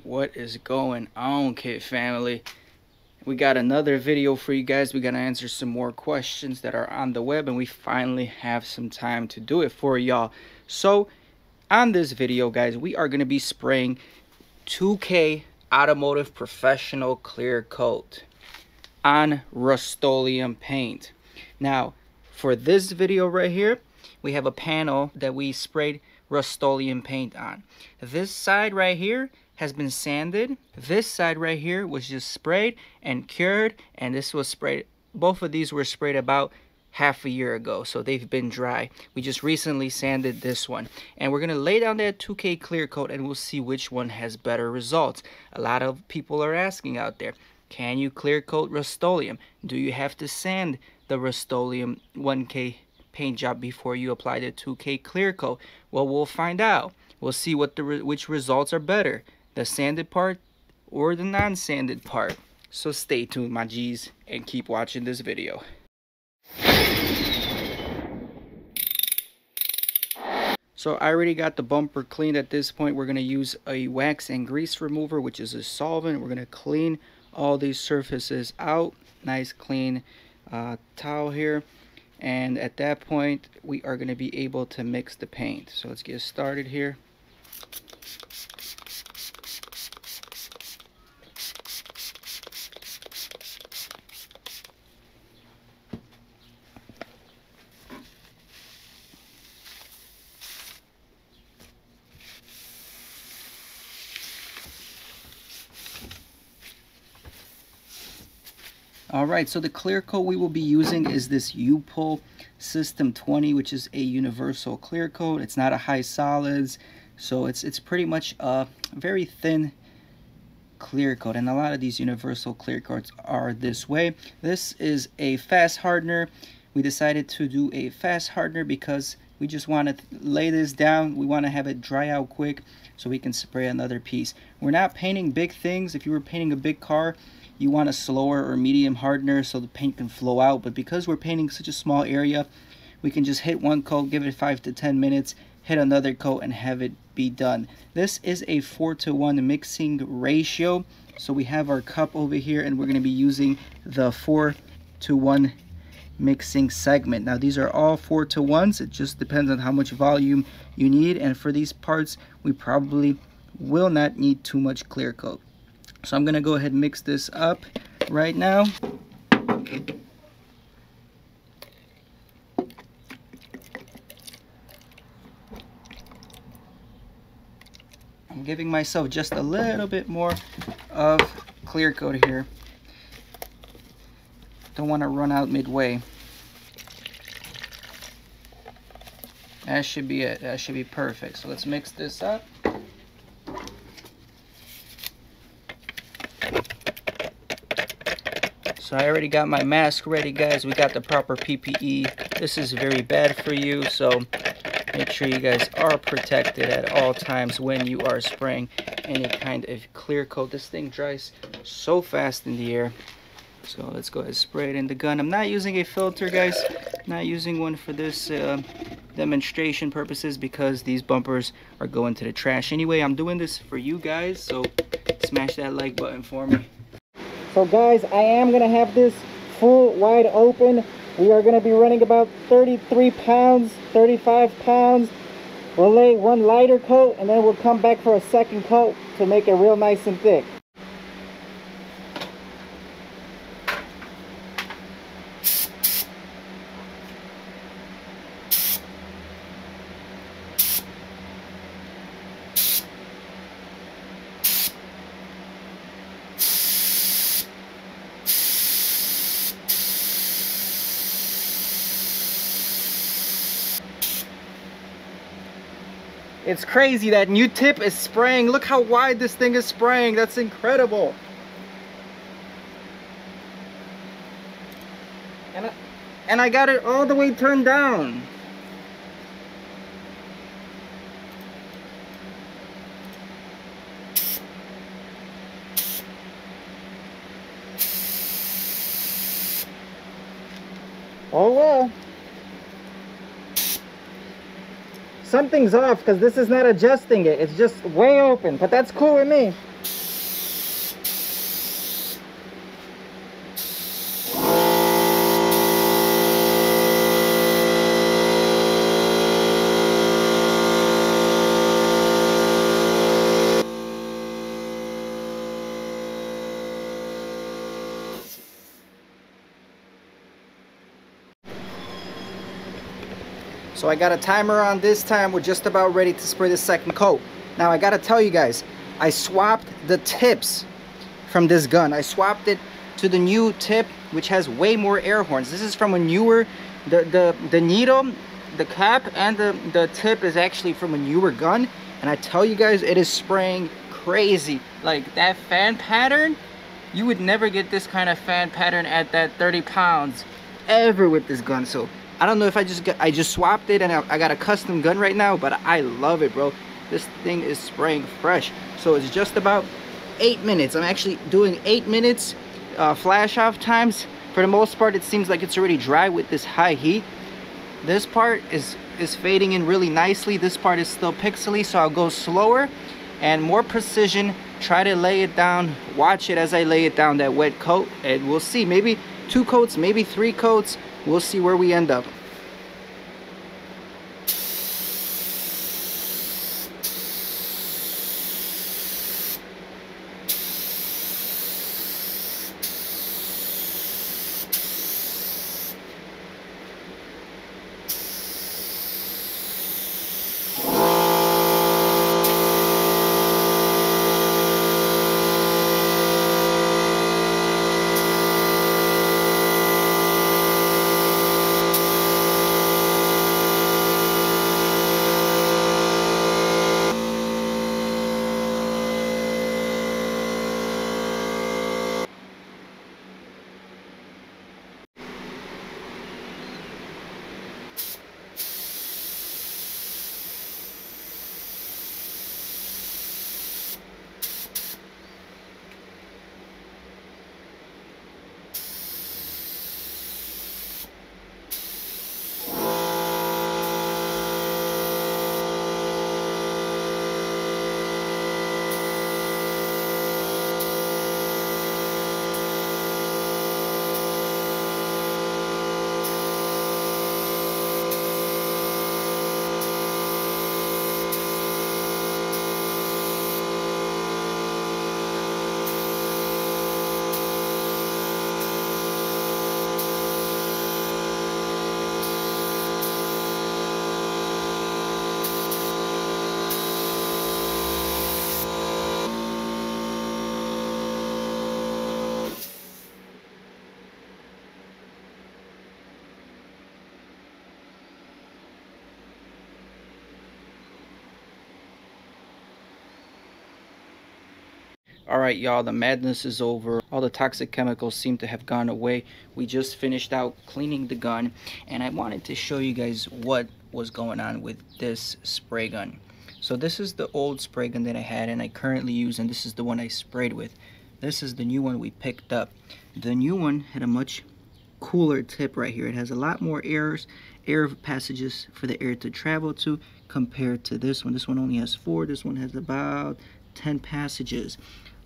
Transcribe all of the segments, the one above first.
What is going on, kid family? We got another video for you guys. We gotta answer some more questions that are on the web, and we finally have some time to do it for y'all. So on this video, guys, we are gonna be spraying 2K Automotive Professional Clear Coat on Rustoleum paint. Now for this video right here, we have a panel that we sprayed Rustoleum paint on. This side right here has been sanded. This side right here was just sprayed and cured, and this was sprayed. Both of these were sprayed about half a year ago, so they've been dry. We just recently sanded this one, and we're gonna lay down that 2K clear coat and we'll see which one has better results. A lot of people are asking out there, can you clear coat Rustoleum? Do you have to sand the Rustoleum 1K paint job before you apply the 2K clear coat? Well, we'll find out. We'll see what which results are better, the sanded part or the non-sanded part. So stay tuned, my G's, and keep watching this video. So I already got the bumper cleaned. At this point, we're going to use a wax and grease remover, which is a solvent. We're going to clean all these surfaces out. Nice clean towel here. And at that point, we are going to be able to mix the paint. So let's get started here. Alright, so the clear coat we will be using is this UPUL System 20, which is a universal clear coat. It's not a high solids, so it's pretty much a very thin clear coat, and a lot of these universal clear coats are this way. This is a fast hardener. We decided to do a fast hardener because we just want to lay this down. We want to have it dry out quick so we can spray another piece. We're not painting big things. If you were painting a big car, you want a slower or medium hardener so the paint can flow out, but because we're painting such a small area, we can just hit one coat, give it 5 to 10 minutes, hit another coat, and have it be done. This is a 4:1 mixing ratio, so we have our cup over here, and we're going to be using the 4:1 mixing segment. Now these are all 4:1s. It just depends on how much volume you need, and for these parts we probably will not need too much clear coat. So I'm going to go ahead and mix this up right now. I'm giving myself just a little bit more of clear coat here. Don't want to run out midway. That should be it. That should be perfect. So let's mix this up. So I already got my mask ready, guys. We got the proper PPE. This is very bad for you, so make sure you guys are protected at all times when you are spraying any kind of clear coat. This thing dries so fast in the air. So let's go ahead and spray it in the gun. I'm not using a filter, guys. Not using one for this demonstration purposes because these bumpers are going to the trash anyway. I'm doing this for you guys, so smash that like button for me. So guys, I am going to have this full wide open. We are going to be running about 33 pounds, 35 pounds. We'll lay one lighter coat and then we'll come back for a second coat to make it real nice and thick. It's crazy that new tip is spraying. Look how wide this thing is spraying. That's incredible. And I got it all the way turned down. Oh well. something's off because this is not adjusting it. It's just way open, but that's cool with me. So I got a timer on this time. We're just about ready to spray the second coat. Now I gotta tell you guys, I swapped the tips from this gun. I swapped it to the new tip, which has way more air horns. This is from a newer, the needle, the cap, and the tip is actually from a newer gun. And I tell you guys, it is spraying crazy. Like that fan pattern, you would never get this kind of fan pattern at that 30 pounds ever with this gun. So I don't know if I just swapped it and I got a custom gun right now, but I love it, bro. This thing is spraying fresh. So it's just about 8 minutes. I'm actually doing 8 minutes flash off times. For the most part, it seems like it's already dry with this high heat. This part is fading in really nicely. This part is still pixely, so I'll go slower and more precision. Try to lay it down. Watch it as I lay it down, that wet coat, and we'll see. Maybe 2 coats, maybe 3 coats. We'll see where we end up. Alright y'all, the madness is over. All the toxic chemicals seem to have gone away. We just finished out cleaning the gun, and I wanted to show you guys what was going on with this spray gun. So this is the old spray gun that I had and I currently use, and this is the one I sprayed with. This is the new one we picked up. The new one had a much cooler tip right here. It has a lot more air passages for the air to travel to compared to this one. This one only has 4. This one has about 10 passages.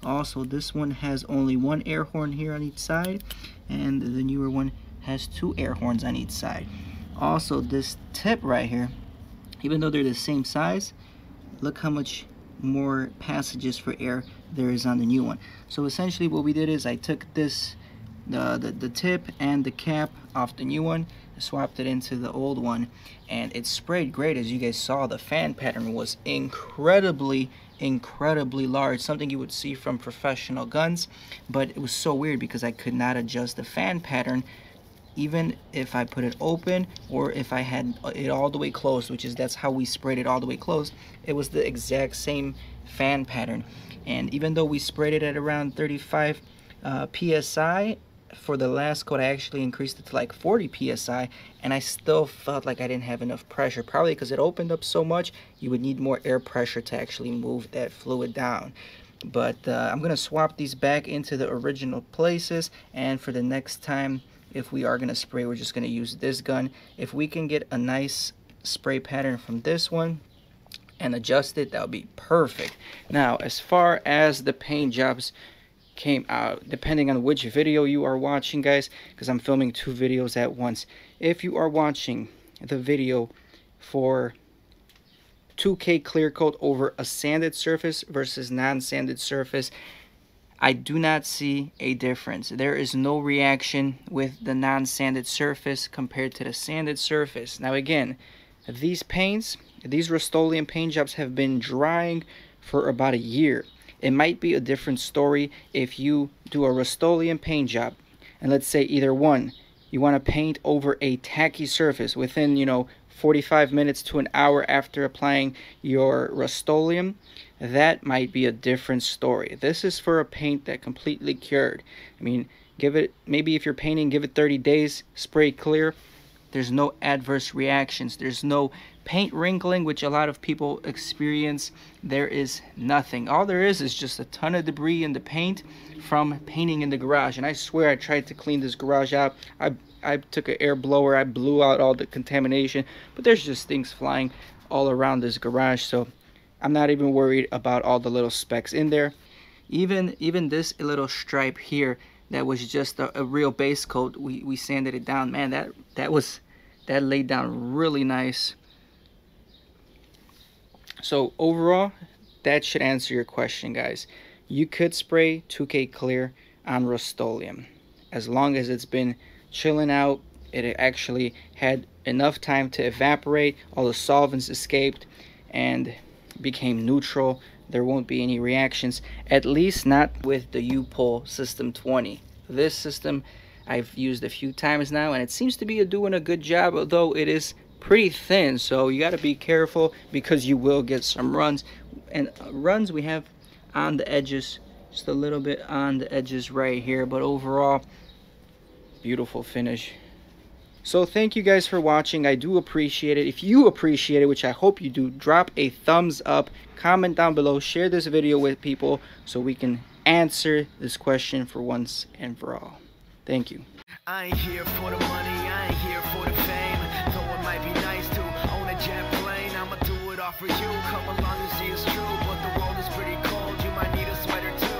Also, this one has only 1 air horn here on each side, and the newer one has 2 air horns on each side. Also, this tip right here, even though they're the same size, look how much more passages for air there is on the new one. So essentially what we did is I took this the tip and the cap off the new one, swapped it into the old one, and it sprayed great. As you guys saw, the fan pattern was incredibly large, something you would see from professional guns, but it was so weird because I could not adjust the fan pattern even if I put it open or if I had it all the way closed, which is that's how we sprayed it all the way closed. It was the exact same fan pattern, and even though we sprayed it at around 35 psi, for the last coat I actually increased it to like 40 psi, and I still felt like I didn't have enough pressure, probably because it opened up so much. You would need more air pressure to actually move that fluid down. But I'm gonna swap these back into the original places, and for the next time, if we are gonna spray, we're just gonna use this gun. If we can get a nice spray pattern from this one and adjust it, that would be perfect. Now, as far as the paint jobs came out, depending on which video you are watching, guys, because I'm filming 2 videos at once. If you are watching the video for 2K clear coat over a sanded surface versus non-sanded surface, I do not see a difference. There is no reaction with the non-sanded surface compared to the sanded surface. Now again, these paints, these Rustoleum paint jobs have been drying for about a year. It might be a different story if you do a Rustoleum paint job, and let's say either one, you want to paint over a tacky surface within, 45 minutes to an hour after applying your Rustoleum. That might be a different story. This is for a paint that completely cured. I mean, maybe if you're painting, give it 30 days, spray clear. There's no adverse reactions. There's no paint wrinkling, which a lot of people experience. There is nothing. All there is just a ton of debris in the paint from painting in the garage. And I swear I tried to clean this garage out. I took an air blower. I blew out all the contamination. But there's just things flying all around this garage. So I'm not even worried about all the little specks in there. Even this little stripe here that was just a real base coat, we sanded it down. Man, that laid down really nice. So overall, that should answer your question, guys. You could spray 2K clear on Rustoleum as long as it's been chilling out. It actually had enough time to evaporate, all the solvents escaped and became neutral. There won't be any reactions, at least not with the U-Pull System 20. This system I've used a few times now, and it seems to be doing a good job, although it is pretty thin, so you got to be careful because you will get some runs. And runs we have on the edges, just a little bit on the edges right here, but overall, beautiful finish. So thank you guys for watching. I do appreciate it. If you appreciate it, which I hope you do, drop a thumbs up, comment down below, share this video with people so we can answer this question for once and for all. Thank you. I ain't here for the money, I ain't here for the fame. Though it might be nice to own a jet plane, I'ma do it all for you. Come along and see it's true, but the world is pretty cold, you might need a sweater too.